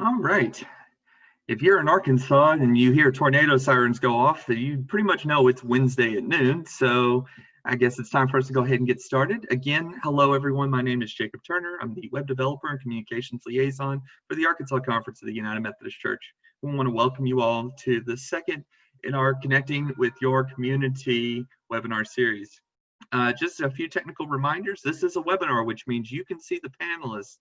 All right. If you're in Arkansas and you hear tornado sirens go off, then you pretty much know it's Wednesday at noon. So I guess it's time for us to go ahead and get started. Again, hello everyone. My name is Jacob Turner. I'm the web developer and communications liaison for the Arkansas Conference of the United Methodist Church. We want to welcome you all to the second in our Connecting with Your Community webinar series. Just a few technical reminders. This is a webinar, which means you can see the panelists,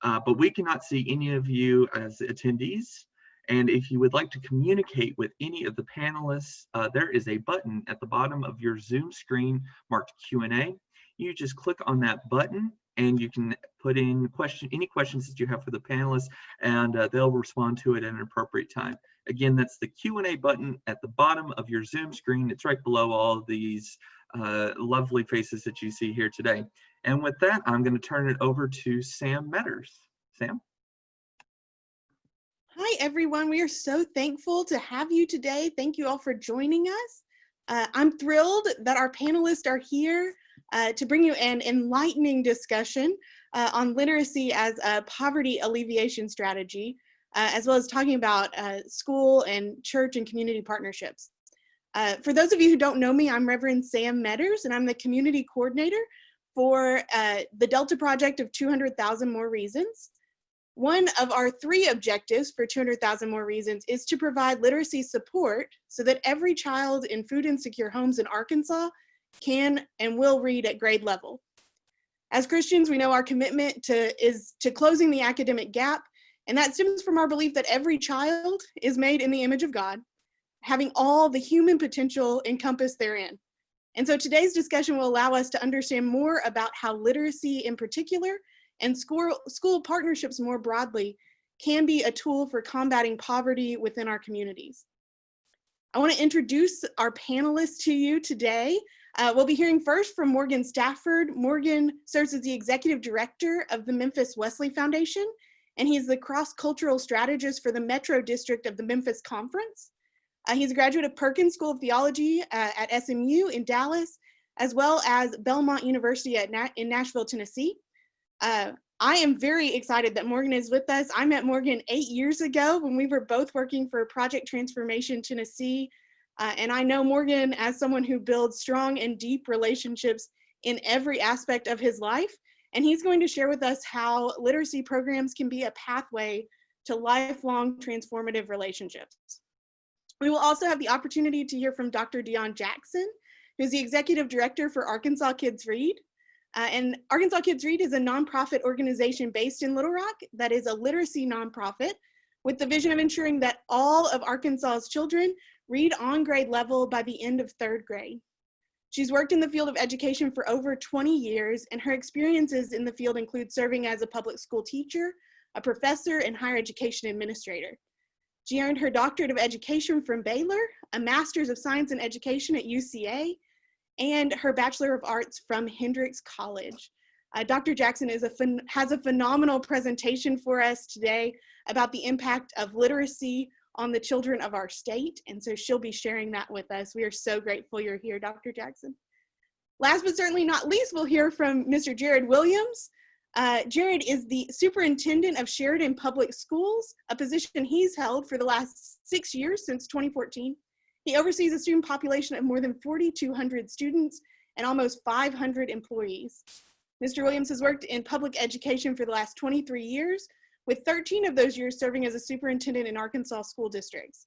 but we cannot see any of you as attendees. And if you would like to communicate with any of the panelists, there is a button at the bottom of your Zoom screen marked Q&A. You just click on that button and you can put in any questions that you have for the panelists, and they'll respond to it at an appropriate time. Again, that's the Q&A button at the bottom of your Zoom screen. It's right below all of these lovely faces that you see here today. And with that, I'm going to turn it over to Sam Metters. Sam? Hi, everyone. We are so thankful to have you today. Thank you all for joining us. I'm thrilled that our panelists are here to bring you an enlightening discussion on literacy as a poverty alleviation strategy, as well as talking about school and church and community partnerships. For those of you who don't know me, I'm Reverend Sam Metters, and I'm the community coordinator for the Delta Project of 200,000 More Reasons. One of our 3 objectives for 200,000 More Reasons is to provide literacy support so that every child in food insecure homes in Arkansas can and will read at grade level. As Christians, we know our commitment is to closing the academic gap, and that stems from our belief that every child is made in the image of God, having all the human potential encompassed therein. And so today's discussion will allow us to understand more about how literacy in particular and school partnerships more broadly can be a tool for combating poverty within our communities. I want to introduce our panelists to you today. We'll be hearing first from Morgan Stafford. Morgan serves as the executive director of the Memphis Wesley Foundation, and he's the cross-cultural strategist for the Metro District of the Memphis Conference. He's a graduate of Perkins School of Theology at SMU in Dallas, as well as Belmont University in Nashville, Tennessee. I am very excited that Morgan is with us. I met Morgan 8 years ago when we were both working for Project Transformation Tennessee. And I know Morgan as someone who builds strong and deep relationships in every aspect of his life. And he's going to share with us how literacy programs can be a pathway to lifelong transformative relationships. We will also have the opportunity to hear from Dr. Dion Jackson, who's the executive director for Arkansas Kids Read. And Arkansas Kids Read is a nonprofit organization based in Little Rock that is a literacy nonprofit with the vision of ensuring that all of Arkansas's children read on grade level by the end of 3rd grade. She's worked in the field of education for over 20 years, and her experiences in the field include serving as a public school teacher, a professor, and higher education administrator. She earned her doctorate of education from Baylor, a master's of science in education at UCA, and her Bachelor of Arts from Hendrix College. Dr. Jackson has a phenomenal presentation for us today about the impact of literacy on the children of our state, and so she'll be sharing that with us. We are so grateful you're here, Dr. Jackson. Last but certainly not least, we'll hear from Mr. Jared Williams. Jared is the superintendent of Sheridan Public Schools, a position he's held for the last 6 years since 2014. He oversees a student population of more than 4,200 students and almost 500 employees. Mr. Williams has worked in public education for the last 23 years, with 13 of those years serving as a superintendent in Arkansas school districts.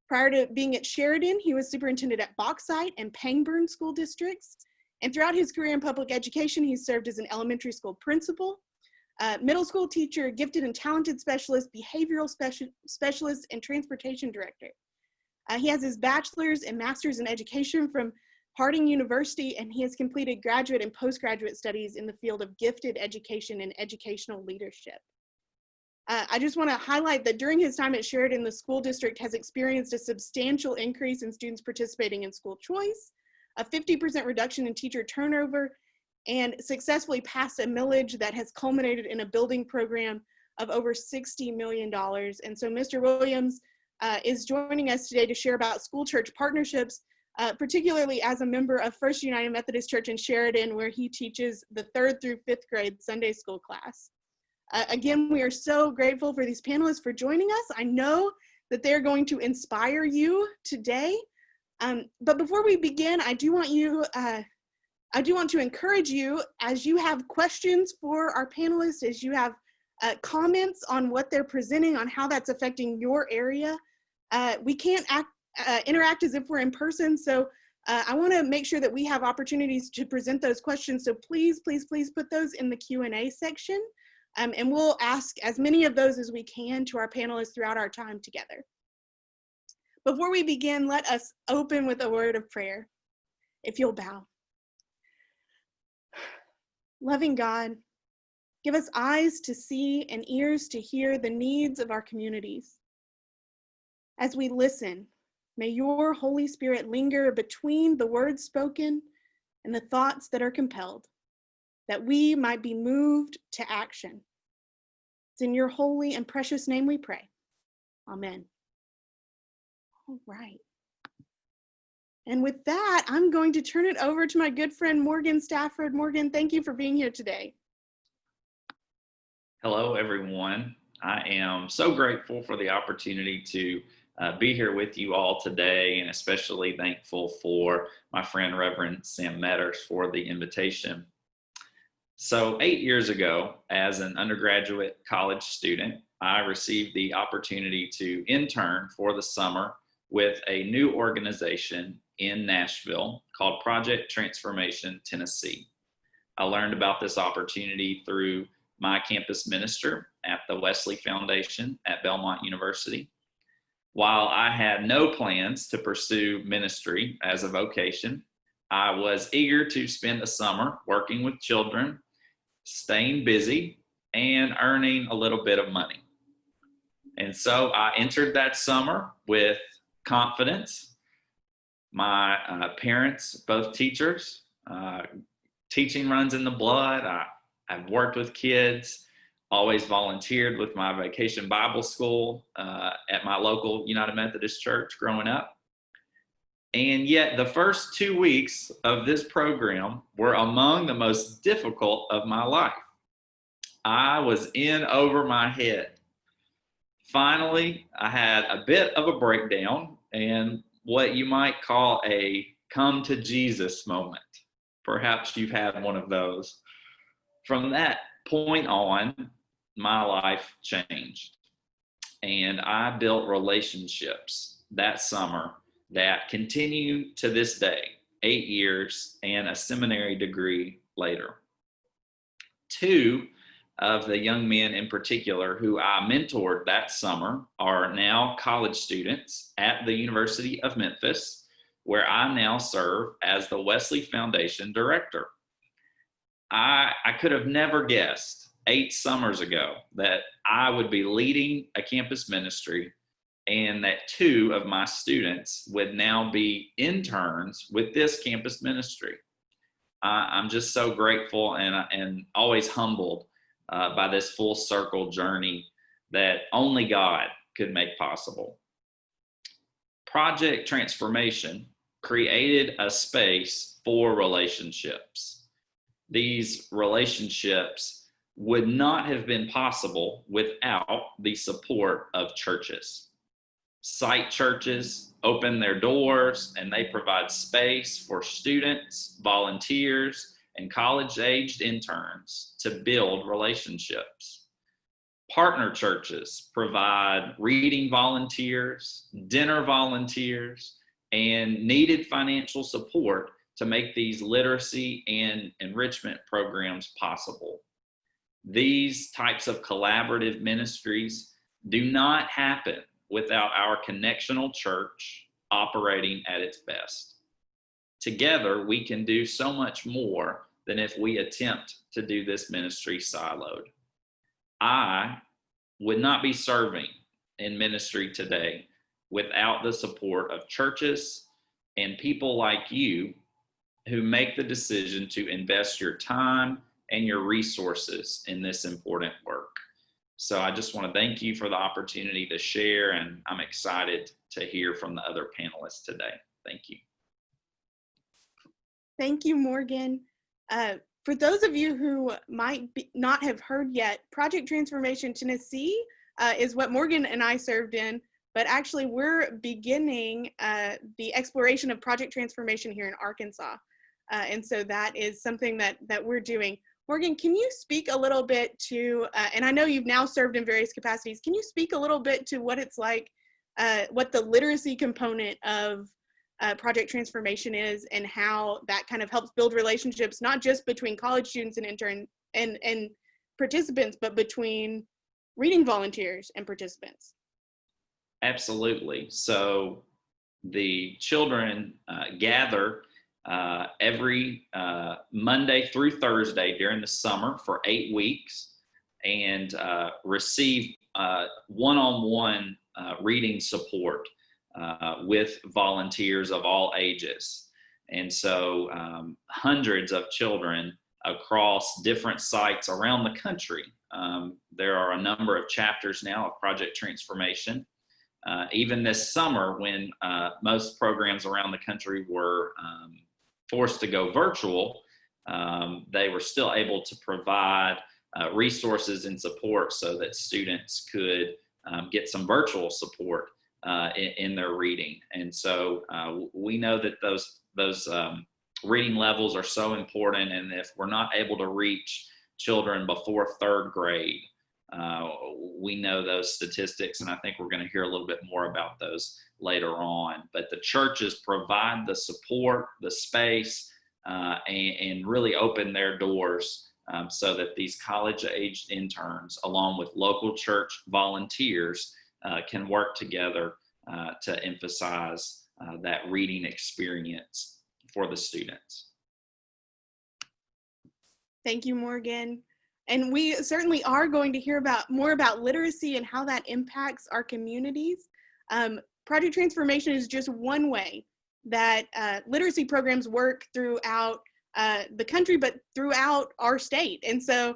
Prior to being at Sheridan, he was superintendent at Bauxite and Pangburn school districts. And throughout his career in public education, he's served as an elementary school principal, middle school teacher, gifted and talented specialist, behavioral specialist, and transportation director. He has his bachelor's and master's in education from Harding University, and he has completed graduate and postgraduate studies in the field of gifted education and educational leadership. I just want to highlight that during his time at Sheridan, the school district has experienced a substantial increase in students participating in school choice, a 50% reduction in teacher turnover, and successfully passed a millage that has culminated in a building program of over $60 million. And so Mr. Williams is joining us today to share about school church partnerships, particularly as a member of First United Methodist Church in Sheridan, where he teaches the 3rd through 5th grade Sunday school class. Again, we are so grateful for these panelists for joining us. I know that they're going to inspire you today. But before we begin, I do want to encourage you, as you have questions for our panelists, as you have comments on what they're presenting, on how that's affecting your area. We can't interact as if we're in person, so I want to make sure that we have opportunities to present those questions. So please, please, please put those in the Q&A section, and we'll ask as many of those as we can to our panelists throughout our time together. Before we begin, let us open with a word of prayer. If you'll bow. Loving God, give us eyes to see and ears to hear the needs of our communities. As we listen, may your Holy Spirit linger between the words spoken and the thoughts that are compelled, that we might be moved to action. It's in your holy and precious name we pray. Amen. All right. And with that, I'm going to turn it over to my good friend, Morgan Stafford. Morgan, thank you for being here today. Hello, everyone. I am so grateful for the opportunity to be here with you all today, and especially thankful for my friend, Reverend Sam Metters, for the invitation. So 8 years ago, as an undergraduate college student, I received the opportunity to intern for the summer with a new organization in Nashville called Project Transformation Tennessee. I learned about this opportunity through my campus minister at the Wesley Foundation at Belmont University. While I had no plans to pursue ministry as a vocation, I was eager to spend the summer working with children, staying busy, and earning a little bit of money. And so I entered that summer with confidence. My parents, both teachers, teaching runs in the blood. I've worked with kids, always volunteered with my vacation Bible school at my local United Methodist Church growing up. And yet the first 2 weeks of this program were among the most difficult of my life. I was in over my head. Finally, I had a bit of a breakdown and what you might call a come to Jesus moment. Perhaps you've had one of those. From that point on, my life changed. And I built relationships that summer that continue to this day, 8 years and a seminary degree later. Two of the young men in particular who I mentored that summer are now college students at the University of Memphis, where I now serve as the Wesley Foundation director. I could have never guessed 8 summers ago that I would be leading a campus ministry and that 2 of my students would now be interns with this campus ministry. I'm just so grateful and always humbled by this full circle journey that only God could make possible. Project Transformation created a space for relationships. These relationships would not have been possible without the support of churches. Site churches open their doors and they provide space for students, volunteers, and college-aged interns to build relationships. Partner churches provide reading volunteers, dinner volunteers, and needed financial support to make these literacy and enrichment programs possible. These types of collaborative ministries do not happen without our connectional church operating at its best. Together, we can do so much more than if we attempt to do this ministry siloed. I would not be serving in ministry today without the support of churches and people like you who make the decision to invest your time and your resources in this important work. So I just want to thank you for the opportunity to share, and I'm excited to hear from the other panelists today. Thank you. Thank you, Morgan. For those of you who might not have heard yet, Project Transformation Tennessee is what Morgan and I served in, but actually we're beginning the exploration of Project Transformation here in Arkansas. And so that is something that we're doing. Morgan, can you speak a little bit to, and I know you've now served in various capacities, can you speak a little bit to what it's like, what the literacy component of Project Transformation is, and how that kind of helps build relationships, not just between college students and intern and participants, but between reading volunteers and participants? Absolutely. So the children gather every Monday through Thursday during the summer for 8 weeks and receive one-on-one reading support with volunteers of all ages. And so hundreds of children across different sites around the country. There are a number of chapters now of Project Transformation. Even this summer, when most programs around the country were forced to go virtual, they were still able to provide resources and support so that students could get some virtual support in their reading. And so we know that those reading levels are so important, and if we're not able to reach children before 3rd grade, we know those statistics, and I think we're going to hear a little bit more about those later on. But the churches provide the support, the space, and really open their doors so that these college-aged interns, along with local church volunteers, can work together to emphasize that reading experience for the students. Thank you, Morgan. And we certainly are going to hear more about literacy and how that impacts our communities. Project Transformation is just one way that literacy programs work throughout the country, but throughout our state. And so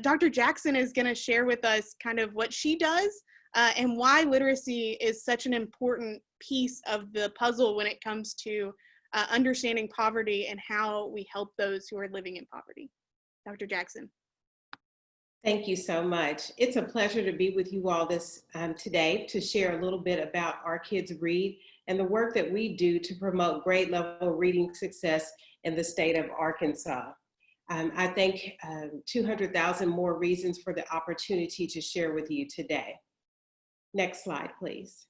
Dr. Jackson is going to share with us kind of what she does and why literacy is such an important piece of the puzzle when it comes to understanding poverty and how we help those who are living in poverty. Dr. Jackson. Thank you so much. It's a pleasure to be with you all today to share a little bit about Our Kids Read and the work that we do to promote grade level reading success in the state of Arkansas. I thank 200,000 more reasons for the opportunity to share with you today. Next slide, please.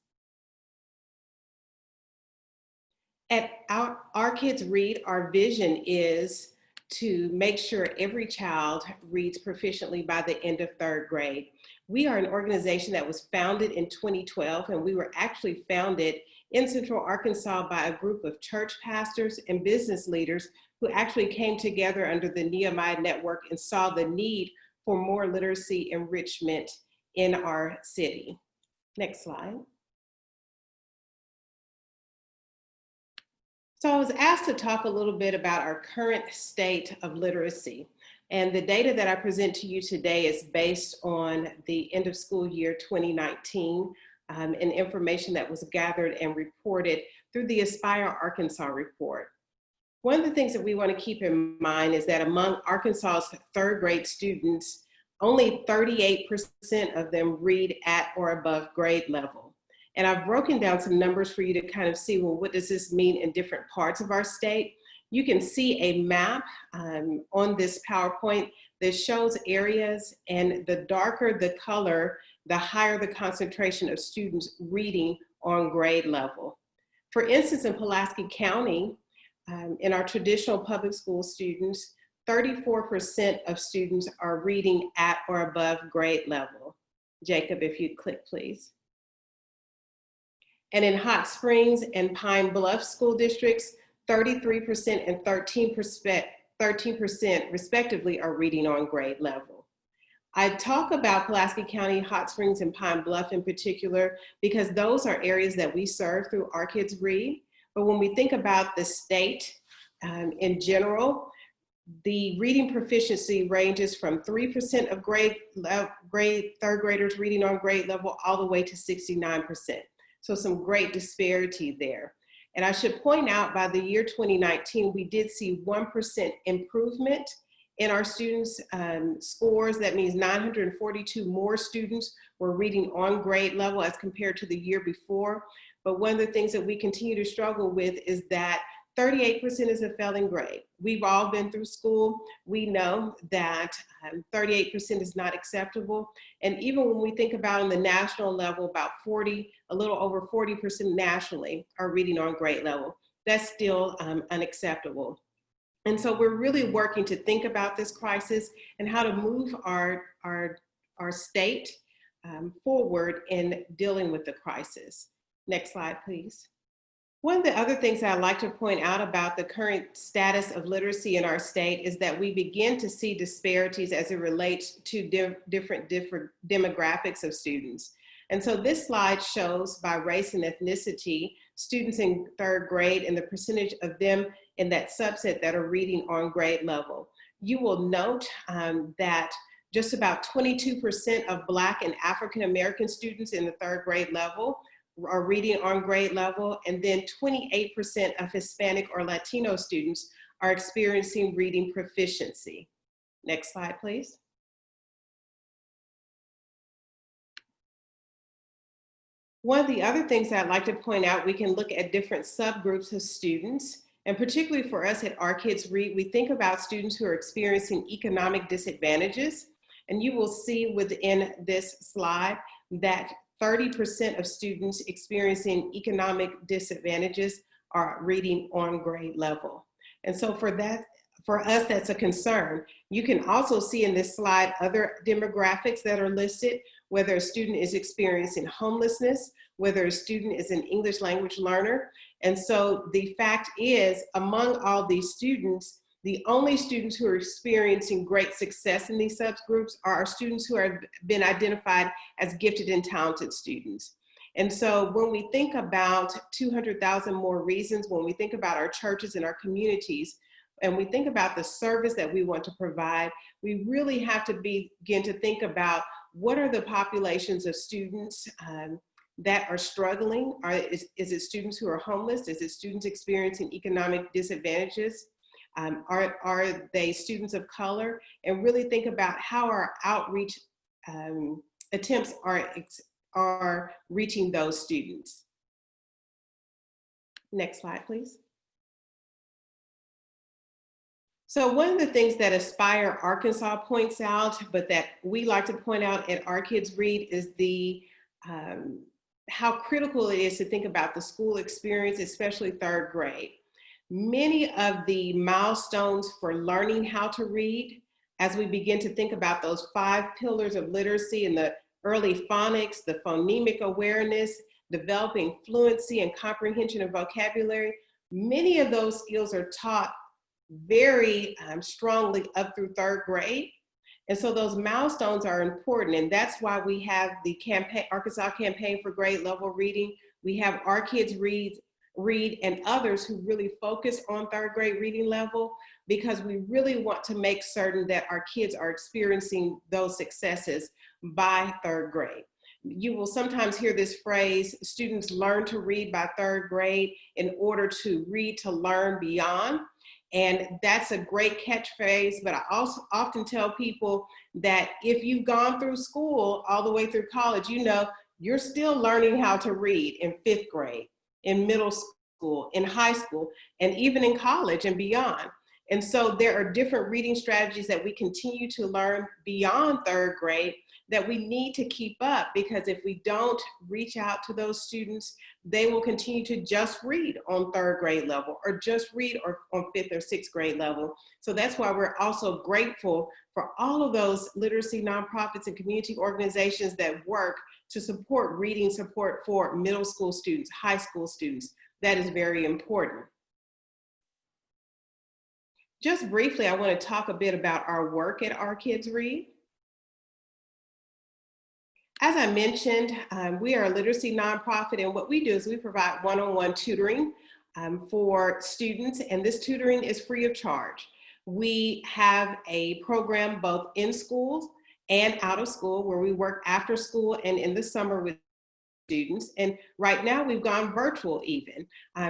At Our Kids Read, our vision is to make sure every child reads proficiently by the end of 3rd grade. We are an organization that was founded in 2012, and we were actually founded in Central Arkansas by a group of church pastors and business leaders who actually came together under the Nehemiah Network and saw the need for more literacy enrichment in our city. Next slide. So I was asked to talk a little bit about our current state of literacy. And the data that I present to you today is based on the end of school year 2019 and information that was gathered and reported through the Aspire Arkansas report. One of the things that we want to keep in mind is that among Arkansas's 3rd grade students, only 38% of them read at or above grade level. And I've broken down some numbers for you to kind of see, well, what does this mean in different parts of our state? You can see a map on this PowerPoint that shows areas, and the darker the color, the higher the concentration of students reading on grade level. For instance, in Pulaski County, in our traditional public school students, 34% of students are reading at or above grade level. Jacob, if you'd click, please. And in Hot Springs and Pine Bluff school districts, 33% and 13% respectively are reading on grade level. I talk about Pulaski County, Hot Springs, and Pine Bluff in particular because those are areas that we serve through Our Kids Read. But when we think about the state in general, the reading proficiency ranges from 3% of 3rd graders reading on grade level all the way to 69%. So some great disparity there. And I should point out by the year 2019, we did see 1% improvement in our students' scores. That means 942 more students were reading on grade level as compared to the year before. But one of the things that we continue to struggle with is that 38% is a failing grade. We've all been through school. We know that 38% is not acceptable. And even when we think about on the national level, about a little over 40% nationally are reading on grade level. That's still unacceptable. And so we're really working to think about this crisis and how to move our state forward in dealing with the crisis. Next slide, please. One of the other things that I'd like to point out about the current status of literacy in our state is that we begin to see disparities as it relates to different demographics of students. And so this slide shows by race and ethnicity, students in third grade and the percentage of them in that subset that are reading on grade level. You will note that just about 22% of Black and African American students in the third grade level are reading on grade level, and then 28% of Hispanic or Latino students are experiencing reading proficiency. Next slide, please. One of the other things that I'd like to point out, we can look at different subgroups of students, and particularly for us at Our Kids Read, we think about students who are experiencing economic disadvantages, and you will see within this slide that 30% of students experiencing economic disadvantages are reading on grade level. And so for us, that's a concern. You can also see in this slide other demographics that are listed, whether a student is experiencing homelessness, whether a student is an English language learner. And so the fact is, among all these students, the only students who are experiencing great success in these subgroups are our students who have been identified as gifted and talented students. And so when we think about 200,000 more reasons, when we think about our churches and our communities, and we think about the service that we want to provide, we really have to begin to think about what are the populations of students that are struggling? Is it students who are homeless? Is it students experiencing economic disadvantages? Are they students of color? And really think about how our outreach attempts are reaching those students. Next slide, please. So one of the things that Aspire Arkansas points out, but that we like to point out at Our Kids Read, is how critical it is to think about the school experience, especially third grade. Many of the milestones for learning how to read, as we begin to think about those 5 pillars of literacy and the early phonics, the phonemic awareness, developing fluency and comprehension of vocabulary, many of those skills are taught very strongly up through third grade. And so those milestones are important. And that's why we have the Arkansas Campaign for Grade Level Reading. We have Our Kids Read, and others who really focus on third grade reading level, because we really want to make certain that our kids are experiencing those successes by third grade. You will sometimes hear this phrase, students learn to read by third grade in order to read to learn beyond. And that's a great catchphrase, but I also often tell people that if you've gone through school all the way through college, you know, you're still learning how to read in 5th grade, in middle school, in high school, and even in college and beyond. And so there are different reading strategies that we continue to learn beyond third grade that we need to keep up, because if we don't reach out to those students, they will continue to just read on third grade level, or just read on 5th or 6th grade level. So that's why we're also grateful for all of those literacy nonprofits and community organizations that work to support reading support for middle school students, high school students. That is very important. Just briefly, I want to talk a bit about our work at Our Kids Read. As I mentioned, we are a literacy nonprofit, and what we do is we provide one-on-one tutoring for students, and this tutoring is free of charge. We have a program both in schools and out of school where we work after school and in the summer with students. And right now we've gone virtual even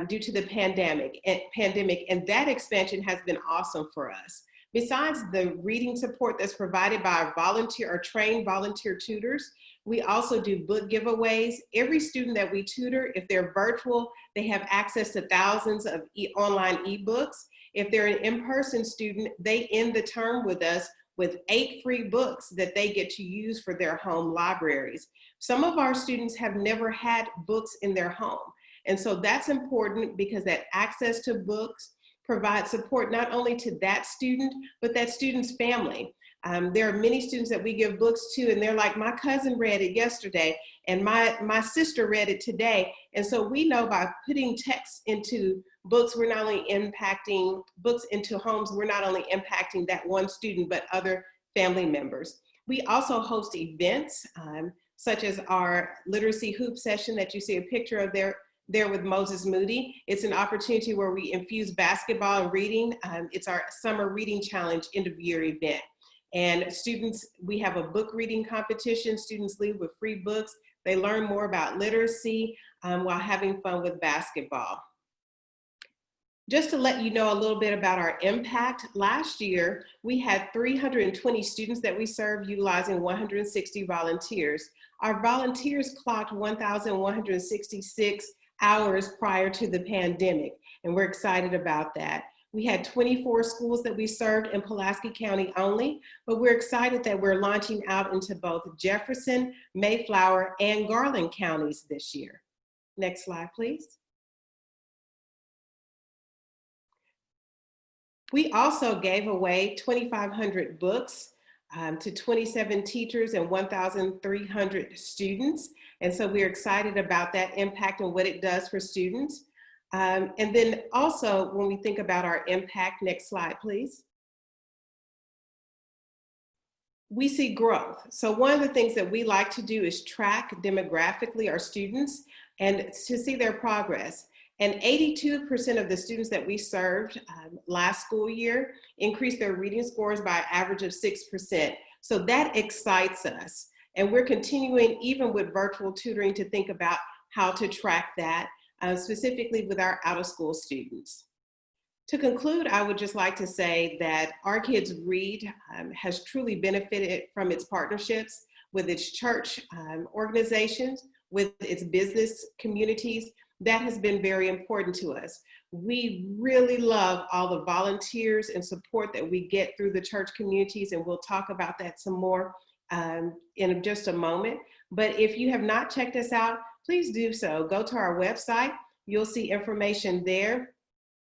due to the pandemic, and that expansion has been awesome for us. Besides the reading support that's provided by our volunteer or trained volunteer tutors, we also do book giveaways. Every student that we tutor, if they're virtual, they have access to thousands of online ebooks. If they're an in-person student, they end the term with us with 8 free books that they get to use for their home libraries. Some of our students have never had books in their home. And so that's important because that access to books provides support not only to that student, but that student's family. There are many students that we give books to and they're like, my cousin read it yesterday and my sister read it today. And so we know by putting text into books, we're not only impacting books into homes, we're not only impacting that one student, but other family members. We also host events such as our literacy hoop session that you see a picture of there with Moses Moody. It's an opportunity where we infuse basketball and reading. It's our summer reading challenge end of year event. And students, we have a book reading competition. Students leave with free books. They learn more about literacy while having fun with basketball. Just to let you know a little bit about our impact, last year we had 320 students that we served utilizing 160 volunteers. Our volunteers clocked 1,166 hours prior to the pandemic, and we're excited about that. We had 24 schools that we served in Pulaski County only, but we're excited that we're launching out into both Jefferson, Mayflower, and Garland counties this year. Next slide, please. We also gave away 2,500 books to 27 teachers and 1,300 students. And so we're excited about that impact and what it does for students. And then also when we think about our impact, next slide, please. We see growth. So one of the things that we like to do is track demographically our students and to see their progress. And 82% of the students that we served last school year increased their reading scores by an average of 6%. So that excites us. And we're continuing, even with virtual tutoring, to think about how to track that, specifically with our out-of-school students. To conclude, I would just like to say that Our Kids Read has truly benefited from its partnerships with its church organizations, with its business communities. That has been very important to us. We really love all the volunteers and support that we get through the church communities, and we'll talk about that some more in just a moment. But if you have not checked us out, please do so. Go to our website. You'll see information there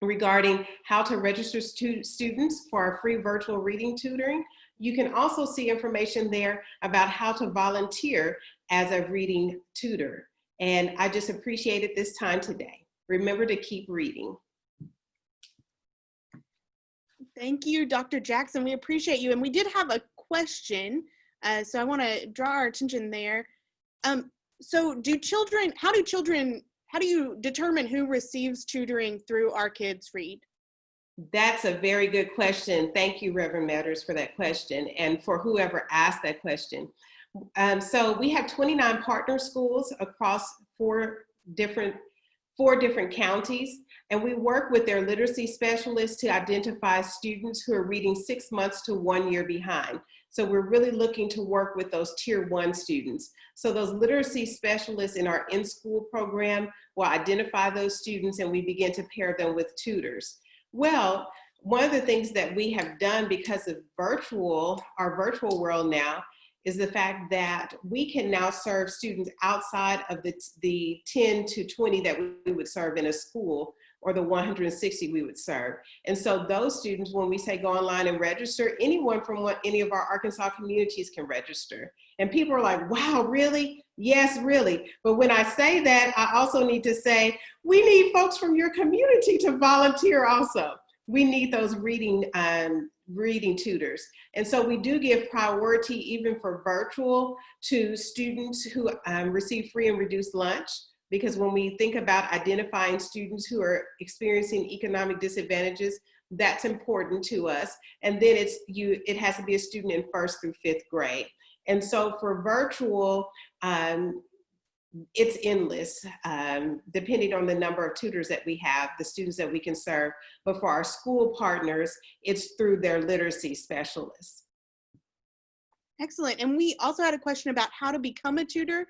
regarding how to register students for our free virtual reading tutoring. You can also see information there about how to volunteer as a reading tutor. And I just appreciated this time today. Remember to keep reading. Thank you, Dr. Jackson. We appreciate you. And we did have a question, so I want to draw our attention there. So how do you determine who receives tutoring through Our Kids Read? That's a very good question. Thank you, Reverend Metters, for that question, and for whoever asked that question. So we have 29 partner schools across four different counties, and we work with their literacy specialists to identify students who are reading 6 months to 1 year behind. So we're really looking to work with those tier 1 students. So those literacy specialists in our in-school program will identify those students, and we begin to pair them with tutors. Well, one of the things that we have done because of our virtual world now, is the fact that we can now serve students outside of the 10 to 20 that we would serve in a school, or the 160 we would serve. And so those students, when we say go online and register, anyone from any of our Arkansas communities can register. And people are like, wow, really? Yes, really. But when I say that, I also need to say, we need folks from your community to volunteer also. We need those reading tutors. And so we do give priority, even for virtual, to students who receive free and reduced lunch, because when we think about identifying students who are experiencing economic disadvantages, that's important to us. And then it has to be a student in 1st through 5th grade. And so for virtual, it's endless, depending on the number of tutors that we have, the students that we can serve. But for our school partners, it's through their literacy specialists. Excellent. And we also had a question about how to become a tutor.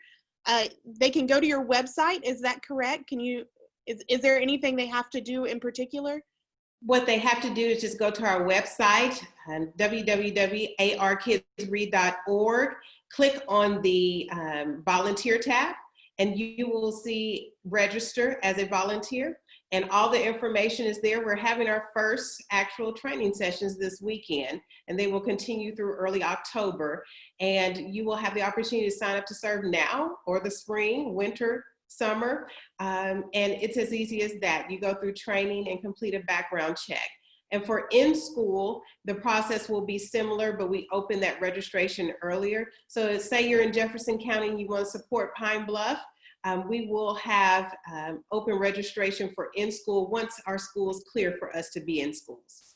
They can go to your website. Is that correct? Is there anything they have to do in particular? What they have to do is just go to our website, www.arkidsread.org, click on the volunteer tab, and you will see register as a volunteer. And all the information is there. We're having our first actual training sessions this weekend, and they will continue through early October. And you will have the opportunity to sign up to serve now or the spring, winter, summer. And it's as easy as that. You go through training and complete a background check. And for in-school, the process will be similar, but we open that registration earlier. So say you're in Jefferson County and you want to support Pine Bluff, we will have open registration for in-school once our school is clear for us to be in schools.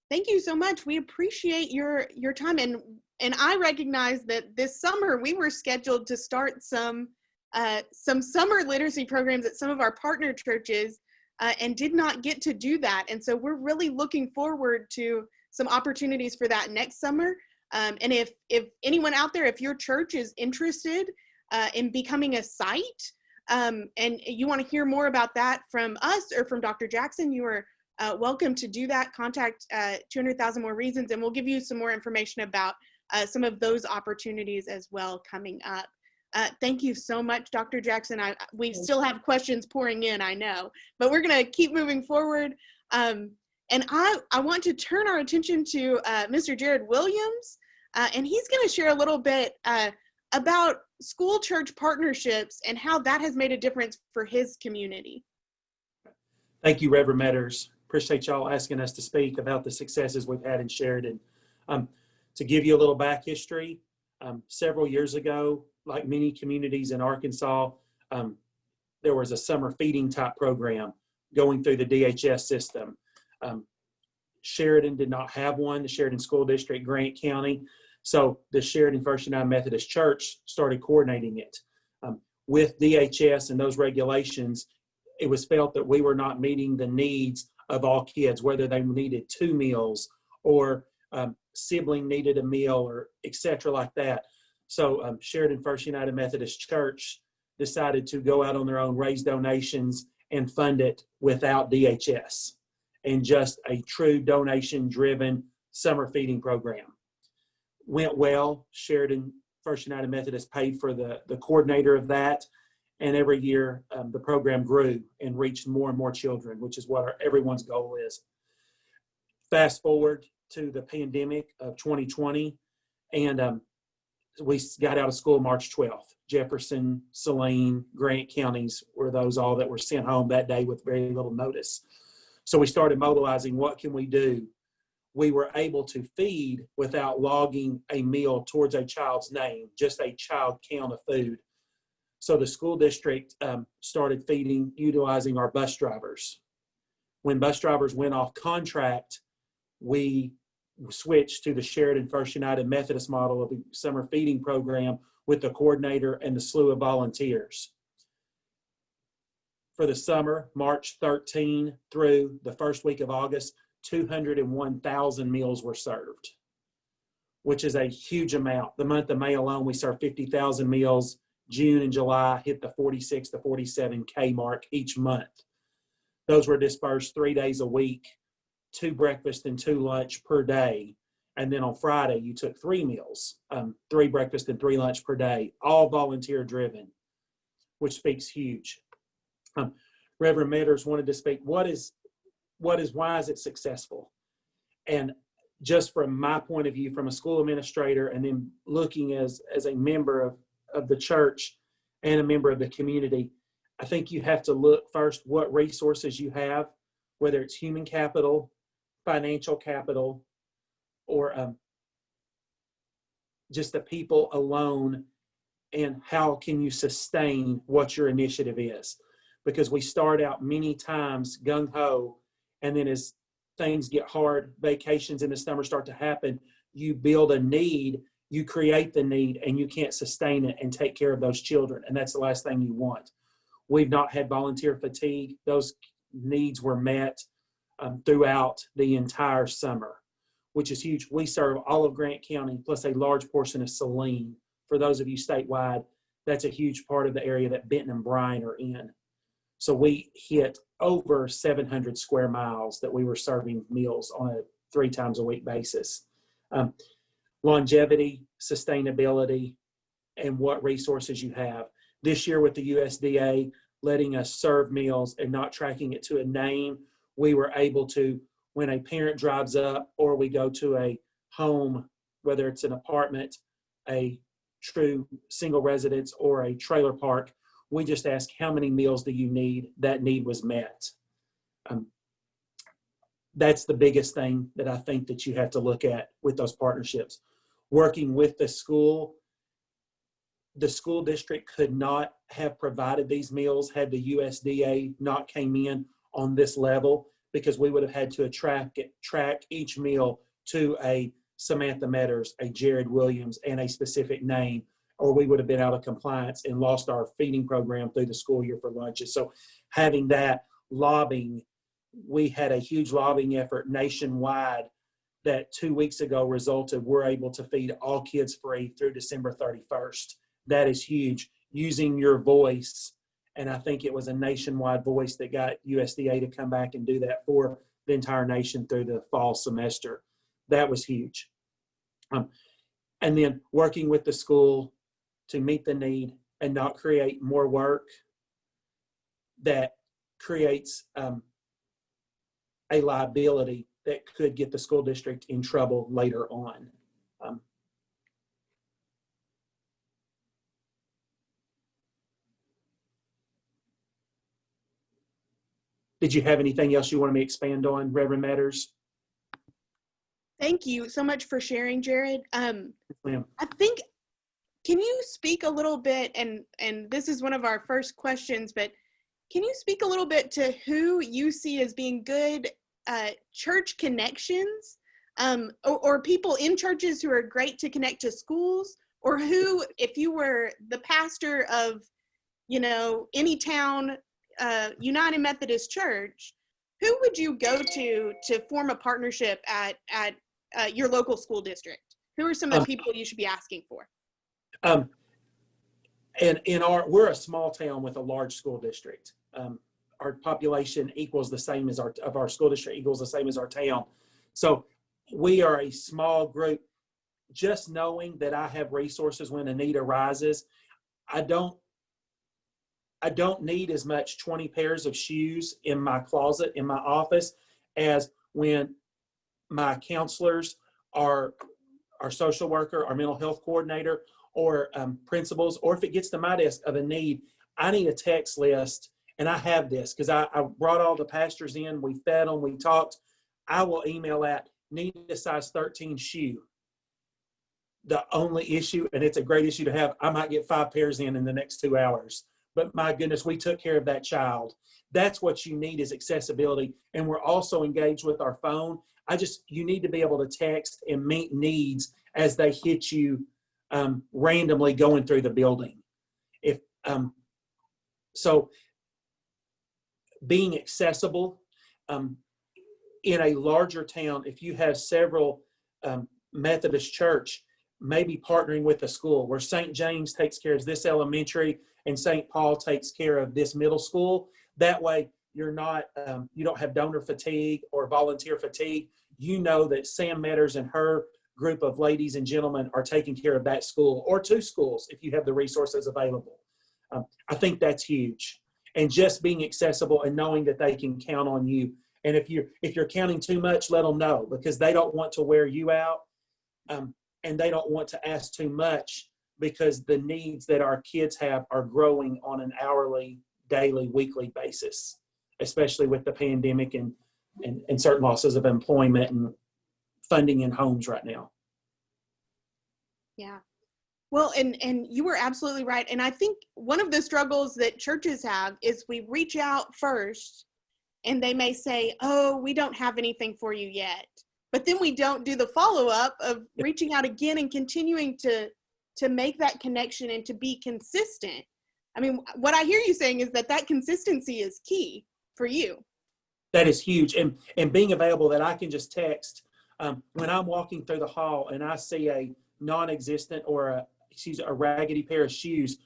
Thank you so much. We appreciate your time. And I recognize that this summer we were scheduled to start some summer literacy programs at some of our partner churches and did not get to do that. And so we're really looking forward to some opportunities for that next summer. And if anyone out there, if your church is interested in becoming a site and you want to hear more about that from us or from Dr. Jackson, you are welcome to do that. Contact 200,000 More Reasons, and we'll give you some more information about some of those opportunities as well coming up. Thank you so much, Dr. Jackson. We still have questions pouring in, I know, but we're going to keep moving forward. And I want to turn our attention to Mr. Jared Williams, and he's going to share a little bit about school-church partnerships and how that has made a difference for his community. Thank you, Reverend Metters. Appreciate y'all asking us to speak about the successes we've had in Sheridan. To give you a little back history, several years ago, like many communities in Arkansas, there was a summer feeding type program going through the DHS system. Sheridan did not have one, the Sheridan School District, Grant County. So the Sheridan First United Methodist Church started coordinating it. With DHS and those regulations, it was felt that we were not meeting the needs of all kids, whether they needed 2 meals or sibling needed a meal or et cetera like that. So Sheridan First United Methodist Church decided to go out on their own, raise donations, and fund it without DHS, and just a true donation-driven summer feeding program. Went well. Sheridan First United Methodist paid for the coordinator of that, and every year the program grew and reached more and more children, which is what everyone's goal is. Fast forward to the pandemic of 2020, and we got out of school March 12th. Jefferson, Saline, Grant counties were those all that were sent home that day with very little notice. So we started mobilizing, what can we do? We were able to feed without logging a meal towards a child's name, just a child count of food. So the school district started feeding, utilizing our bus drivers. When bus drivers went off contract, we switched to the Sheridan First United Methodist model of the summer feeding program with the coordinator and the slew of volunteers. For the summer, March 13 through the first week of August, 201,000 meals were served, which is a huge amount. The month of May alone, we served 50,000 meals. June and July hit the 46 to 47K mark each month. Those were dispersed 3 days a week, 2 breakfast and 2 lunch per day. And then on Friday, you took 3 meals, 3 breakfast and 3 lunch per day, all volunteer driven, which speaks huge. Reverend Metters wanted to speak, why is it successful? And just from my point of view, from a school administrator, and then looking as a member of the church and a member of the community, I think you have to look first what resources you have, whether it's human capital, financial capital, or just the people alone, and how can you sustain what your initiative is. Because we start out many times gung-ho, and then as things get hard, vacations in the summer start to happen, you build a need, you create the need and you can't sustain it and take care of those children. And that's the last thing you want. We've not had volunteer fatigue. Those needs were met throughout the entire summer, which is huge. We serve all of Grant County, plus a large portion of Saline. For those of you statewide, that's a huge part of the area that Benton and Bryan are in. So we hit over 700 square miles that we were serving meals on a 3 times a week basis. Longevity, sustainability, and what resources you have. This year with the USDA letting us serve meals and not tracking it to a name, we were able to, when a parent drives up or we go to a home, whether it's an apartment, a true single residence, or a trailer park, we just ask, how many meals do you need? That need was met. That's the biggest thing that I think that you have to look at with those partnerships. Working with the school district could not have provided these meals had the USDA not came in on this level, because we would have had to track each meal to a Samantha Metters, a Jared Williams, and a specific name, or we would have been out of compliance and lost our feeding program through the school year for lunches. So having that lobbying, we had a huge lobbying effort nationwide that 2 weeks ago resulted, we're able to feed all kids free through December 31st. That is huge. Using your voice, and I think it was a nationwide voice that got USDA to come back and do that for the entire nation through the fall semester. That was huge. And then working with the school to meet the need and not create more work that creates a liability that could get the school district in trouble later on. Did you have anything else you want me to expand on, Reverend Matters? Thank you so much for sharing, Jared. Ma'am. I think, can you speak a little bit, and this is one of our first questions, but can you speak a little bit to who you see as being good church connections, or people in churches who are great to connect to schools, or who, if you were the pastor of, any town, United Methodist Church, who would you go to form a partnership at your local school district? Who are some of the people you should be asking for? And we're a small town with a large school district. Our population equals the same as our school district equals the same as our town. So we are a small group. Just knowing that I have resources when a need arises, I don't need as much 20 pairs of shoes in my closet in my office as when my counselors, our social worker, our mental health coordinator, or principals, or if it gets to my desk of a need, I need a text list. And I have this because I brought all the pastors in, we fed them, we talked. I will email that, need a size 13 shoe. The only issue, and it's a great issue to have, I might get 5 pairs in the next 2 hours. But my goodness, we took care of that child. That's what you need, is accessibility. And we're also engaged with our phone. You need to be able to text and meet needs as they hit you randomly going through the building. So being accessible in a larger town, if you have several Methodist church, maybe partnering with a school where St. James takes care of this elementary and St. Paul takes care of this middle school. That way you're not, you don't have donor fatigue or volunteer fatigue. You know that Sam Metters and her group of ladies and gentlemen are taking care of that school, or 2 schools if you have the resources available. I think that's huge. And just being accessible and knowing that they can count on you. And if you're counting too much, let them know, because they don't want to wear you out, and they don't want to ask too much, because the needs that our kids have are growing on an hourly, daily, weekly basis, especially with the pandemic and certain losses of employment and funding in homes right now. Yeah. Well, and you were absolutely right. And I think one of the struggles that churches have is we reach out first and they may say, oh, we don't have anything for you yet. but then we don't do the follow-up of reaching out again and continuing to make that connection and to be consistent. I mean, what I hear you saying is that consistency is key for you. That is huge. And being available, that I can just text when I'm walking through the hall and I see a non-existent or a raggedy pair of shoes,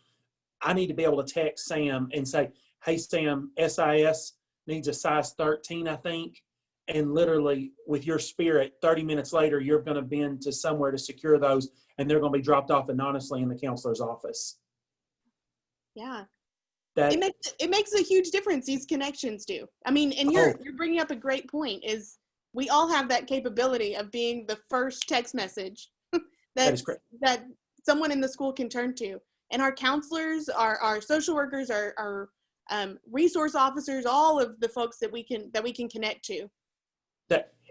I need to be able to text Sam and say, hey, Sam, SIS needs a size 13, I think. And literally with your spirit, 30 minutes later, you're going to bend to somewhere to secure those, and they're going to be dropped off anonymously in the counselor's office. Yeah. That, it makes a huge difference, these connections do. I mean, and you're bringing up a great point, is we all have that capability of being the first text message that someone in the school can turn to. And our counselors, our social workers, our resource officers, all of the folks that we can connect to.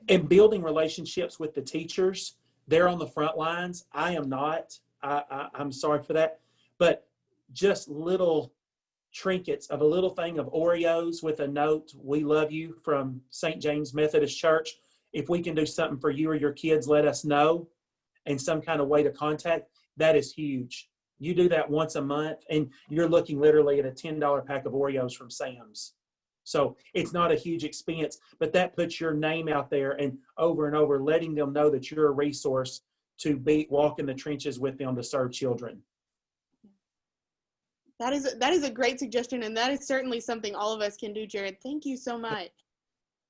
And building relationships with the teachers, they're on the front lines. I am not. I'm sorry for that. But just little trinkets of a little thing of Oreos with a note, "We love you," from St. James Methodist Church. If we can do something for you or your kids, let us know. And some kind of way to contact, that is huge. You do that once a month, and you're looking literally at a $10 pack of Oreos from Sam's. So it's not a huge expense, but that puts your name out there, and over, letting them know that you're a resource to walk in the trenches with them to serve children. That is a great suggestion, and that is certainly something all of us can do, Jared. Thank you so much.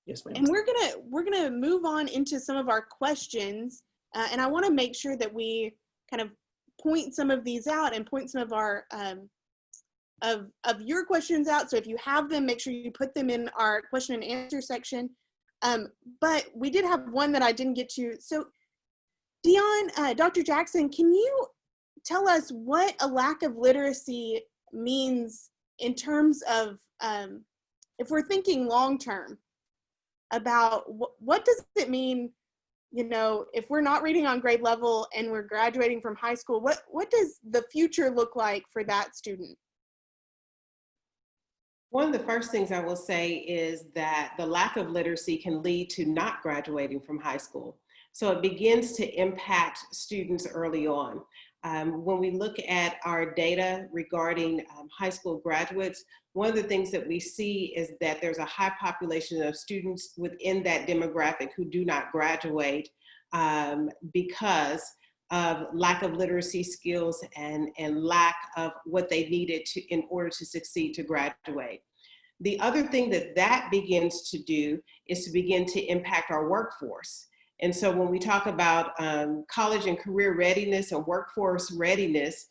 Yes, ma'am. And we're gonna move on into some of our questions, and I want to make sure that we kind of point some of these out and point some of our of your questions out. So if you have them, make sure you put them in our question and answer section. But we did have one that I didn't get to. So Dion, Dr. Jackson, can you tell us what a lack of literacy means in terms of, if we're thinking long-term about what does it mean, you know, if we're not reading on grade level and we're graduating from high school, what does the future look like for that student? One of the first things I will say is that the lack of literacy can lead to not graduating from high school. So it begins to impact students early on. When we look at our data regarding high school graduates, one of the things that we see is that there's a high population of students within that demographic who do not graduate because of lack of literacy skills and lack of what they needed in order to succeed to graduate. The other thing that begins to do is to begin to impact our workforce. And so when we talk about college and career readiness and workforce readiness,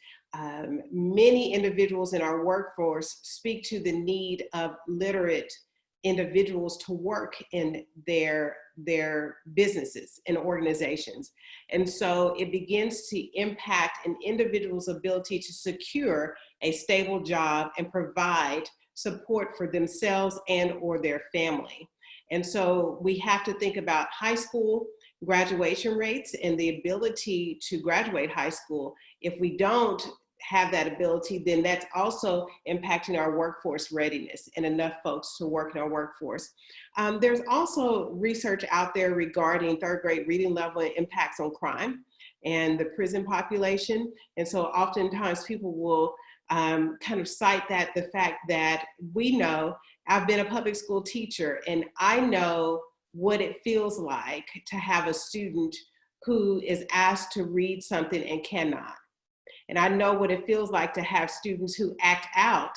many individuals in our workforce speak to the need of literate individuals to work in their businesses and organizations. And so it begins to impact an individual's ability to secure a stable job and provide support for themselves and or their family. And so we have to think about high school graduation rates and the ability to graduate high school. If we don't have that ability, then that's also impacting our workforce readiness and enough folks to work in our workforce. There's also research out there regarding third grade reading level and impacts on crime and the prison population. And so oftentimes people will kind of cite the fact that we know, I've been a public school teacher, and I know what it feels like to have a student who is asked to read something and cannot. And I know what it feels like to have students who act out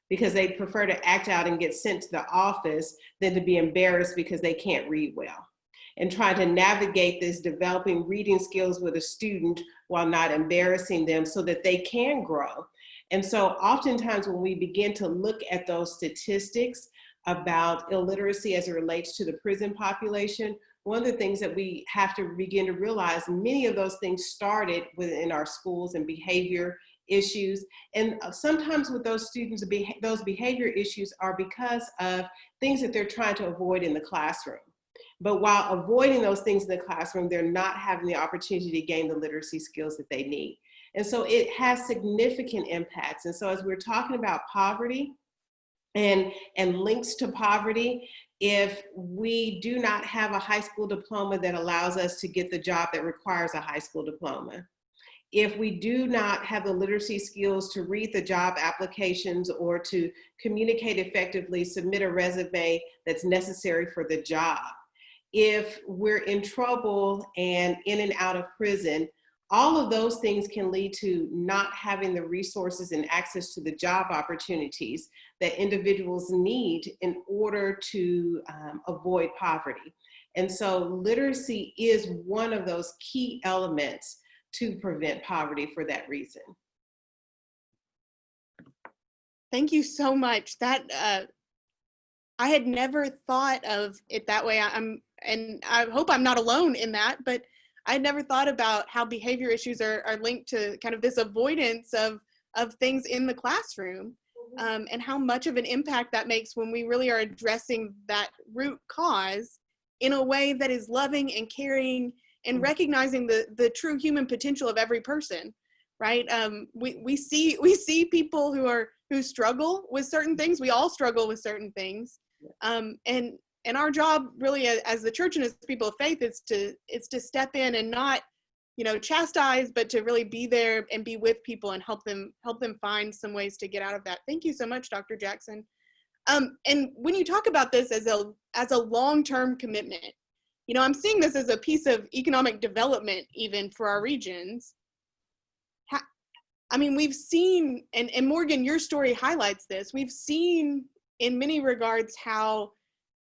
because they prefer to act out and get sent to the office than to be embarrassed because they can't read well. And trying to navigate this, developing reading skills with a student while not embarrassing them so that they can grow. And so oftentimes when we begin to look at those statistics about illiteracy as it relates to the prison population, one of the things that we have to begin to realize, many of those things started within our schools and behavior issues. And sometimes with those students, those behavior issues are because of things that they're trying to avoid in the classroom. But while avoiding those things in the classroom, they're not having the opportunity to gain the literacy skills that they need. And so it has significant impacts. And so as we're talking about poverty and links to poverty if we do not have a high school diploma that allows us to get the job that requires a high school diploma. If we do not have the literacy skills to read the job applications or to communicate effectively, submit a resume that's necessary for the job. If we're in trouble and in and out of prison, all of those things can lead to not having the resources and access to the job opportunities that individuals need in order to avoid poverty. And so literacy is one of those key elements to prevent poverty for that reason. Thank you so much. That I had never thought of it that way. And I hope I'm not alone in that, but I had never thought about how behavior issues are linked to kind of this avoidance of things in the classroom, and how much of an impact that makes when we really are addressing that root cause in a way that is loving and caring and recognizing the true human potential of every person, right? We see people who struggle with certain things. We all struggle with certain things, and our job really as the church and as people of faith is to step in and not, chastise, but to really be there and be with people and help them find some ways to get out of that. Thank you so much, Dr. Jackson. And when you talk about this as a long-term commitment, I'm seeing this as a piece of economic development even for our regions. We've seen, and Morgan, your story highlights this, we've seen in many regards how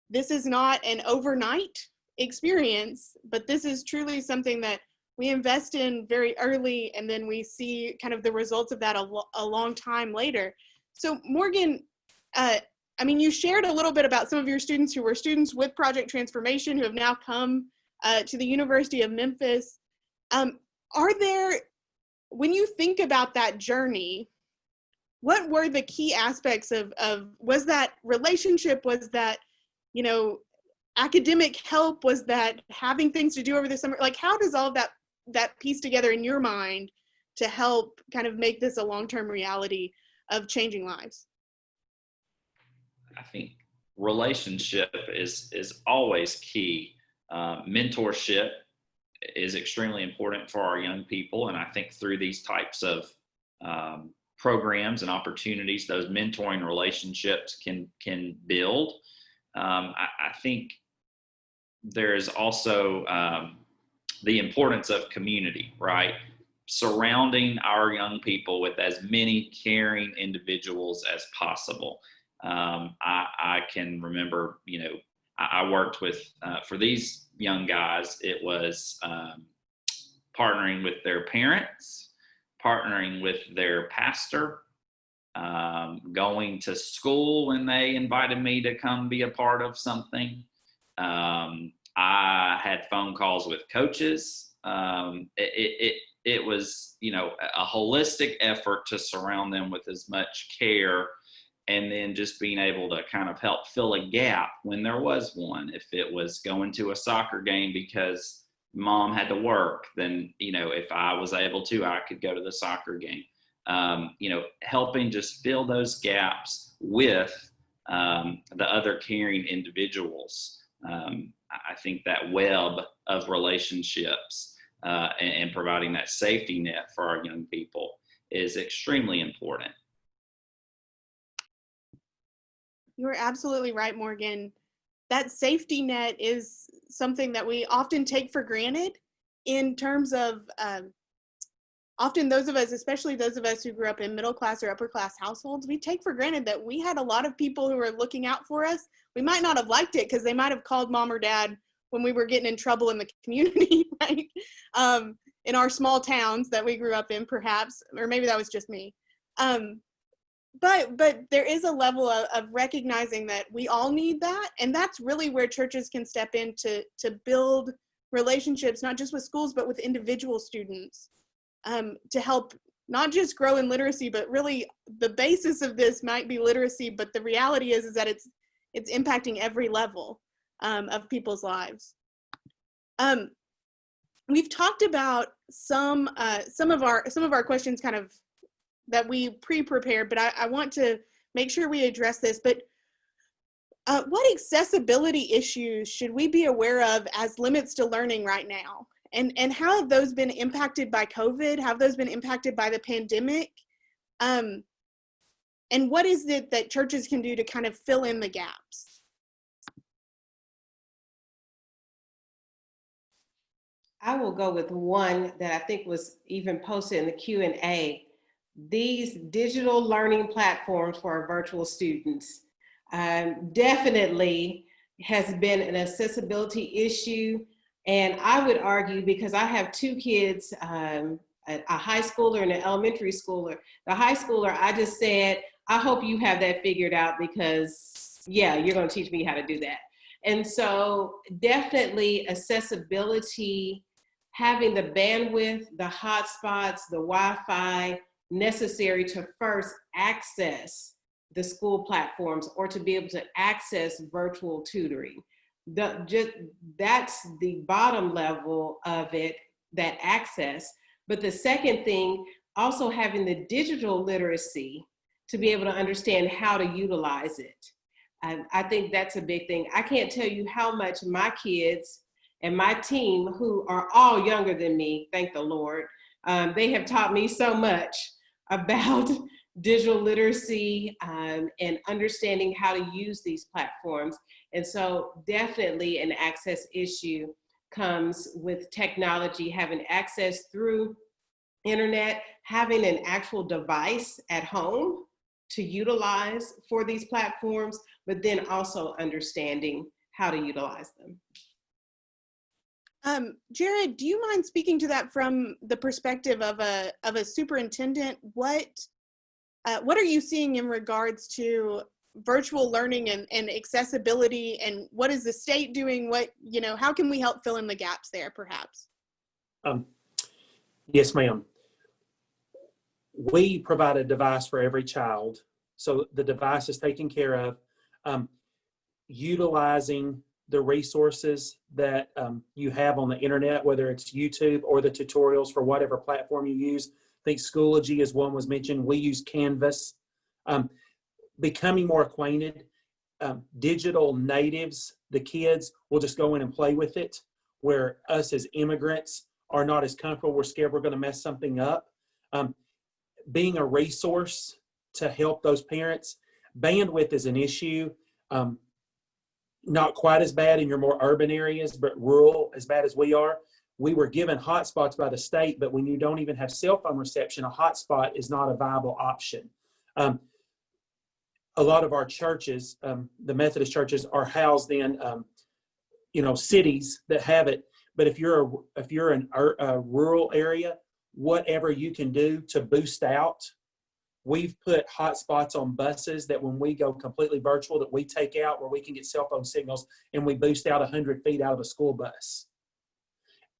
this is not an overnight experience, but this is truly something that we invest in very early, and then we see kind of the results of that a long time later. So Morgan, you shared a little bit about some of your students who were students with Project Transformation who have now come to the University of Memphis. When you think about that journey, what were the key aspects of was that relationship, was that, academic help, was that having things to do over the summer? Like, how does all of that piece together in your mind to help kind of make this a long-term reality of changing lives? I think relationship is always key. Mentorship is extremely important for our young people, and I think through these types of programs and opportunities, those mentoring relationships can build. I think there's also the importance of community, right? Surrounding our young people with as many caring individuals as possible. I can remember, I worked with, for these young guys, it was partnering with their parents, partnering with their pastor, going to school when they invited me to come be a part of something. I had phone calls with coaches. It was, a holistic effort to surround them with as much care, and then just being able to kind of help fill a gap when there was one. If it was going to a soccer game because mom had to work, then, if I was able to, I could go to the soccer game. Helping just fill those gaps with the other caring individuals. I think that web of relationships and providing that safety net for our young people is extremely important. You're absolutely right, Morgan. That safety net is something that we often take for granted in terms of often those of us, especially those of us who grew up in middle class or upper class households, we take for granted that we had a lot of people who were looking out for us. We might not have liked it because they might have called mom or dad when we were getting in trouble in the community, right? In our small towns that we grew up in, perhaps, or maybe that was just me. But there is a level of recognizing that we all need that, and that's really where churches can step in to build relationships, not just with schools, but with individual students, to help not just grow in literacy, but really the basis of this might be literacy, but the reality is that it's impacting every level of people's lives. We've talked about some of our questions kind of that we pre-prepared, but I want to make sure we address this, but what accessibility issues should we be aware of as limits to learning right now? And how have those been impacted by COVID? Have those been impacted by the pandemic? And what is it that churches can do to kind of fill in the gaps? I will go with one that I think was even posted in the Q&A. These digital learning platforms for our virtual students definitely has been an accessibility issue. And I would argue, because I have two kids, a high schooler and an elementary schooler. The high schooler, I just said, I hope you have that figured out, because yeah, you're going to teach me how to do that. And so definitely accessibility, having the bandwidth, the hotspots, the Wi-Fi necessary to first access the school platforms or to be able to access virtual tutoring. That's the bottom level of it, that access. But the second thing, also having the digital literacy to be able to understand how to utilize it. I think that's a big thing. I can't tell you how much my kids and my team, who are all younger than me, thank the Lord, they have taught me so much about digital literacy and understanding how to use these platforms. And so definitely an access issue comes with technology, having access through internet, having an actual device at home to utilize for these platforms, but then also understanding how to utilize them. Jared, do you mind speaking to that from the perspective of a superintendent? What are you seeing in regards to virtual learning and accessibility, and what is the state doing? How can we help fill in the gaps there, perhaps? Yes, ma'am. We provide a device for every child. So the device is taken care of. Utilizing the resources that you have on the internet, whether it's YouTube or the tutorials for whatever platform you use. I think Schoology, as one was mentioned, we use Canvas. Becoming more acquainted. Digital natives, the kids will just go in and play with it, where us as immigrants are not as comfortable. We're scared we're going to mess something up. Being a resource to help those parents. Bandwidth is an issue. Not quite as bad in your more urban areas, but rural, as bad as we are. We were given hotspots by the state, but when you don't even have cell phone reception, a hotspot is not a viable option. A lot of our churches, the Methodist churches, are housed in, cities that have it. But if you're in a rural area, whatever you can do to boost out. We've put hotspots on buses that when we go completely virtual, that we take out where we can get cell phone signals, and we boost out 100 feet out of a school bus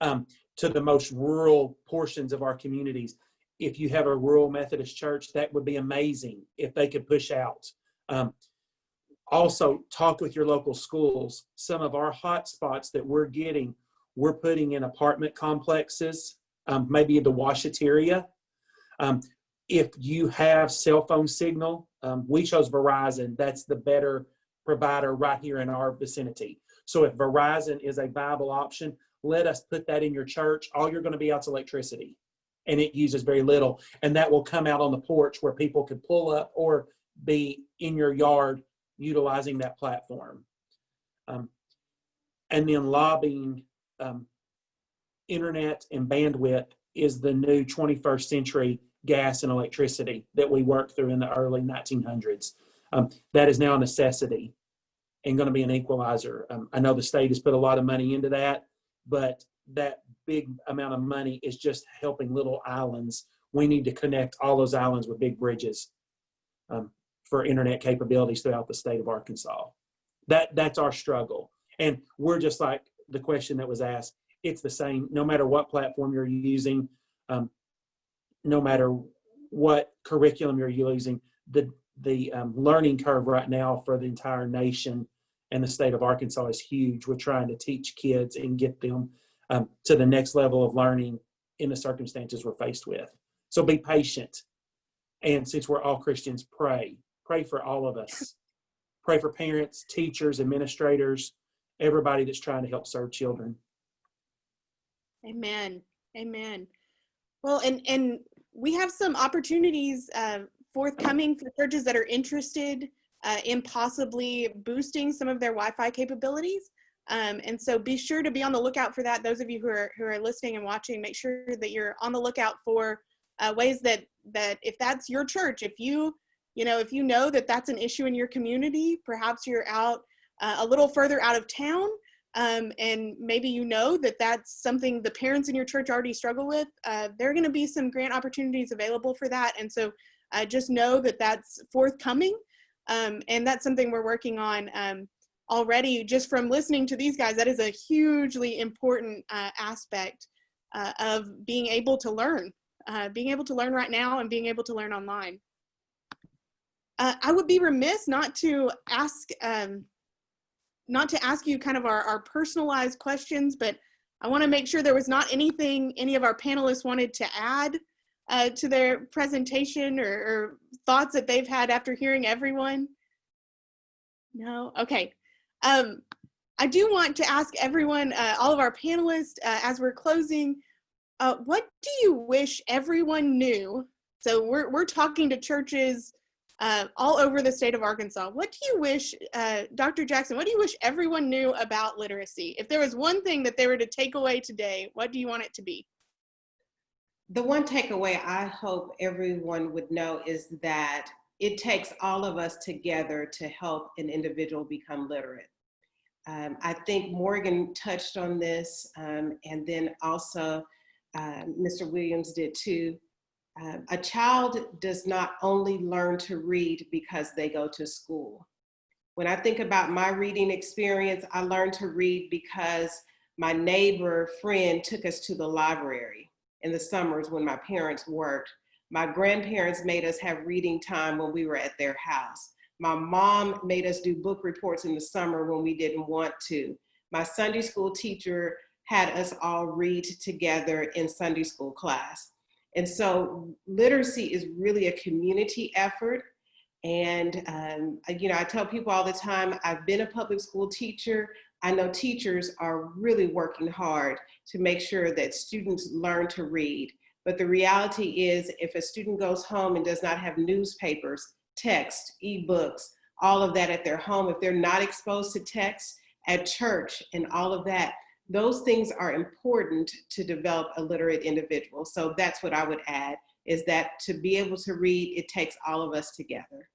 to the most rural portions of our communities. If you have a rural Methodist church, that would be amazing if they could push out. Also, talk with your local schools. Some of our hotspots that we're getting, we're putting in apartment complexes, maybe in the Ouachita area. If you have cell phone signal, we chose Verizon. That's the better provider right here in our vicinity. So if Verizon is a viable option, let us put that in your church. All you're going to be out is electricity, and it uses very little. And that will come out on the porch where people could pull up or be in your yard utilizing that platform. And then lobbying internet and bandwidth is the new 21st century gas and electricity that we worked through in the early 1900s. That is now a necessity and going to be an equalizer. I know the state has put a lot of money into that, but that big amount of money is just helping little islands. We need to connect all those islands with big bridges for internet capabilities throughout the state of Arkansas. That's our struggle. And we're just like the question that was asked. It's the same, no matter what platform you're using, no matter what curriculum you're using, the learning curve right now for the entire nation and the state of Arkansas is huge. We're trying to teach kids and get them to the next level of learning in the circumstances we're faced with. So be patient. And since we're all Christians, pray. pray for all of us. Pray for parents, teachers, administrators, everybody that's trying to help serve children. Amen. Amen. Well, and we have some opportunities forthcoming for churches that are interested in possibly boosting some of their Wi-Fi capabilities. And so be sure to be on the lookout for that. Those of you who are listening and watching, make sure that you're on the lookout for ways that if that's your church, if you know that that's an issue in your community, perhaps you're out a little further out of town, and maybe you know that that's something the parents in your church already struggle with, there are going to be some grant opportunities available for that. And so just know that that's forthcoming, and that's something we're working on already. Just from listening to these guys, that is a hugely important aspect of being able to learn right now and being able to learn online. I would be remiss not to ask you kind of our personalized questions, but I want to make sure there was not anything any of our panelists wanted to add to their presentation or thoughts that they've had after hearing everyone. No? Okay. I do want to ask everyone, all of our panelists, as we're closing, what do you wish everyone knew? So we're talking to churches all over the state of Arkansas. What do you wish, Dr. Jackson, what do you wish everyone knew about literacy? If there was one thing that they were to take away today, what do you want it to be? The one takeaway I hope everyone would know is that it takes all of us together to help an individual become literate. I think Morgan touched on this, and then also Mr. Williams did too. A child does not only learn to read because they go to school. When I think about my reading experience, I learned to read because my neighbor friend took us to the library in the summers when my parents worked. My grandparents made us have reading time when we were at their house. My mom made us do book reports in the summer when we didn't want to. My Sunday school teacher had us all read together in Sunday school class. And so literacy is really a community effort. And, I tell people all the time, I've been a public school teacher. I know teachers are really working hard to make sure that students learn to read. But the reality is, if a student goes home and does not have newspapers, text, ebooks, all of that at their home, if they're not exposed to text at church and all of that, those things are important to develop a literate individual. So that's what I would add, is that to be able to read, it takes all of us together.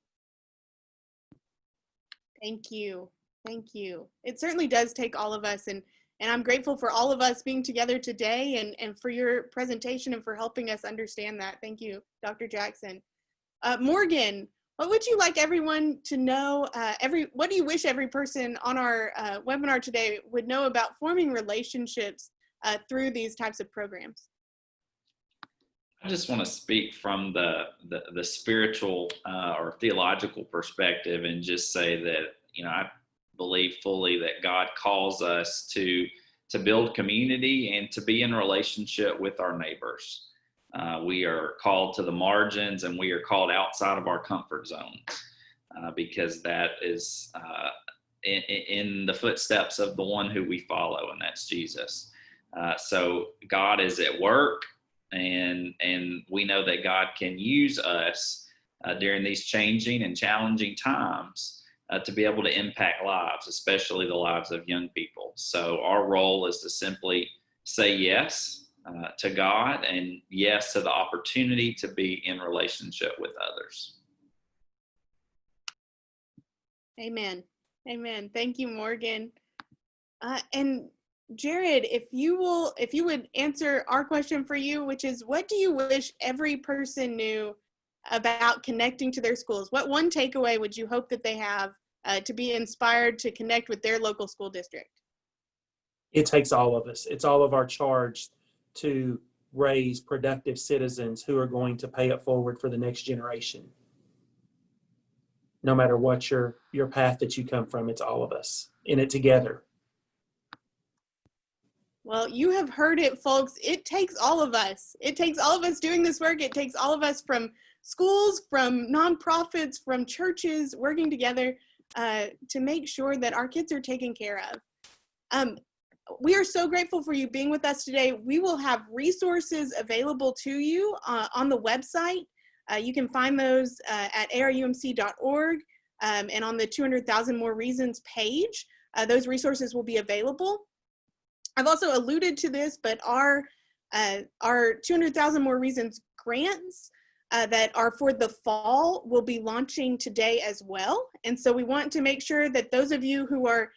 Thank you. Thank you. It certainly does take all of us, and I'm grateful for all of us being together today and for your presentation and for helping us understand that. Thank you, Dr. Jackson. Morgan, what would you like everyone to know? What do you wish every person on our webinar today would know about forming relationships through these types of programs? I just want to speak from the spiritual or theological perspective and just say that, I believe fully that God calls us to build community and to be in relationship with our neighbors. We are called to the margins, and we are called outside of our comfort zones because that is in the footsteps of the one who we follow, and that's Jesus. So God is at work, and we know that God can use us during these changing and challenging times to be able to impact lives, especially the lives of young people. So our role is to simply say yes to God and yes to the opportunity to be in relationship with others. Amen. Amen. Thank you, Morgan. And Jared, if you would answer our question for you, which is, what do you wish every person knew about connecting to their schools? What one takeaway would you hope that they have to be inspired to connect with their local school district? It takes all of us. It's all of our charge to raise productive citizens who are going to pay it forward for the next generation. No matter what your path that you come from, it's all of us in it together. Well, you have heard it, folks. It takes all of us. It takes all of us doing this work. It takes all of us from schools, from nonprofits, from churches, working together to make sure that our kids are taken care of. We are so grateful for you being with us today. We will have resources available to you on the website. You can find those at arumc.org and on the 200,000 More Reasons page. Those resources will be available. I've also alluded to this, but our 200,000 More Reasons grants that are for the fall will be launching today as well. And so we want to make sure that those of you who are,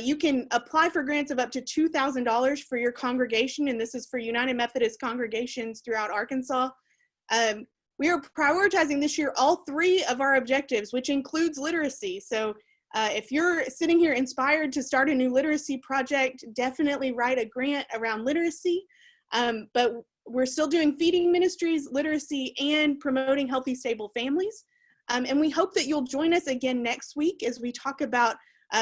you can apply for grants of up to $2,000 for your congregation, and this is for United Methodist congregations throughout Arkansas. We are prioritizing this year all three of our objectives, which includes literacy. So if you're sitting here inspired to start a new literacy project, definitely write a grant around literacy. But we're still doing feeding ministries, literacy, and promoting healthy, stable families. And we hope that you'll join us again next week as we talk about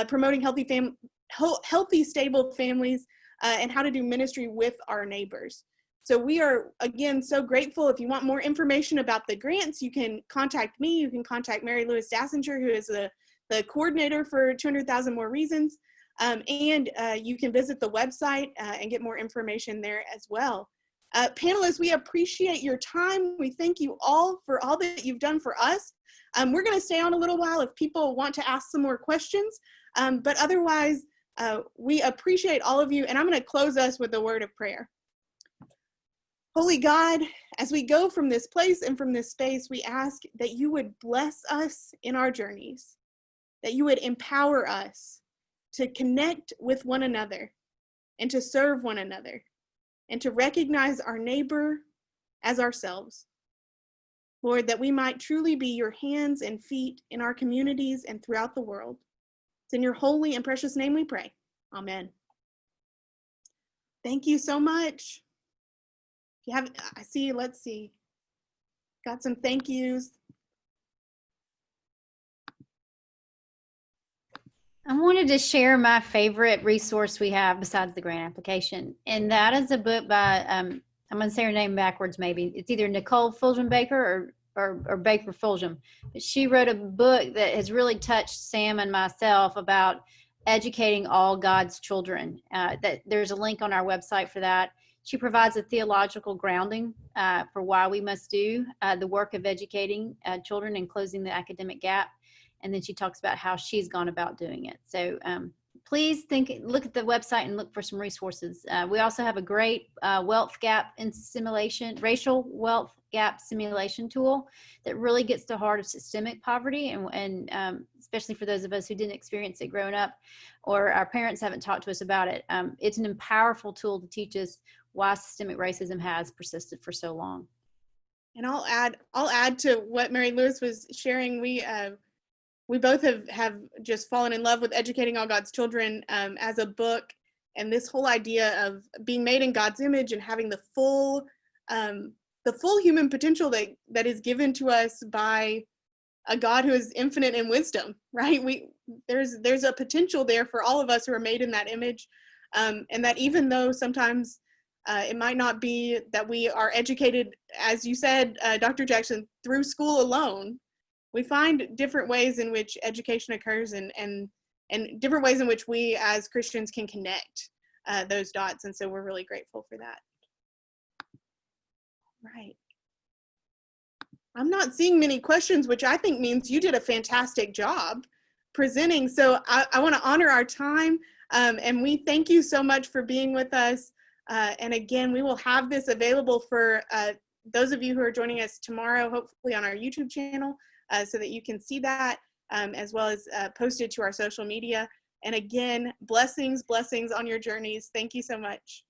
promoting healthy, stable families and how to do ministry with our neighbors. So we are, again, so grateful. If you want more information about the grants, you can contact me. You can contact Mary Louise Dassinger, who is the coordinator for 200,000 More Reasons. And you can visit the website and get more information there as well. Panelists, we appreciate your time. We thank you all for all that you've done for us. We're going to stay on a little while if people want to ask some more questions. But otherwise, we appreciate all of you. And I'm going to close us with a word of prayer. Holy God, as we go from this place and from this space, we ask that you would bless us in our journeys, that you would empower us to connect with one another and to serve one another and to recognize our neighbor as ourselves. Lord, that we might truly be your hands and feet in our communities and throughout the world. It's in your holy and precious name we pray. Amen. Thank you so much. If you have, let's see. Got some thank yous. I wanted to share my favorite resource we have besides the grant application. And that is a book by, I'm going to say her name backwards maybe. It's either Nicole Fulgham Baker or Baker Fulgham. But she wrote a book that has really touched Sam and myself about educating all God's children. That there's a link on our website for that. She provides a theological grounding for why we must do the work of educating children and closing the academic gap. And then she talks about how she's gone about doing it. So please look at the website and look for some resources. We also have a great wealth gap in simulation, racial wealth gap simulation tool that really gets to the heart of systemic poverty, and especially for those of us who didn't experience it growing up, or our parents haven't talked to us about it. It's an powerful tool to teach us why systemic racism has persisted for so long. And I'll add to what Mary Louise was sharing. We both have just fallen in love with Educating All God's Children as a book, and this whole idea of being made in God's image and having the full human potential that is given to us by a God who is infinite in wisdom, right? There's a potential there for all of us who are made in that image, and that even though sometimes it might not be that we are educated, as you said, Dr. Jackson, through school alone, we find different ways in which education occurs and different ways in which we as Christians can connect those dots. And so we're really grateful for that. Right. I'm not seeing many questions, which I think means you did a fantastic job presenting. So I want to honor our time, and we thank you so much for being with us. And again, we will have this available for those of you who are joining us tomorrow, hopefully on our YouTube channel, so that you can see that, as well as posted to our social media. And again, blessings on your journeys. Thank you so much.